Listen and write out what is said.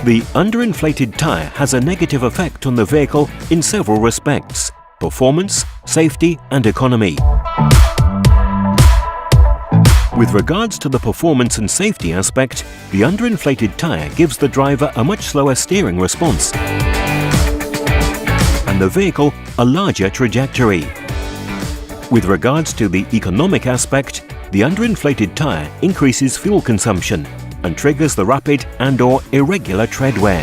The underinflated tyre has a negative effect on the vehicle in several respects: performance, safety and economy. With regards to the performance and safety aspect, the underinflated tyre gives the driver a much slower steering response and the vehicle a larger trajectory. With regards to the economic aspect, the underinflated tyre increases fuel consumption and triggers the rapid and/or irregular tread wear.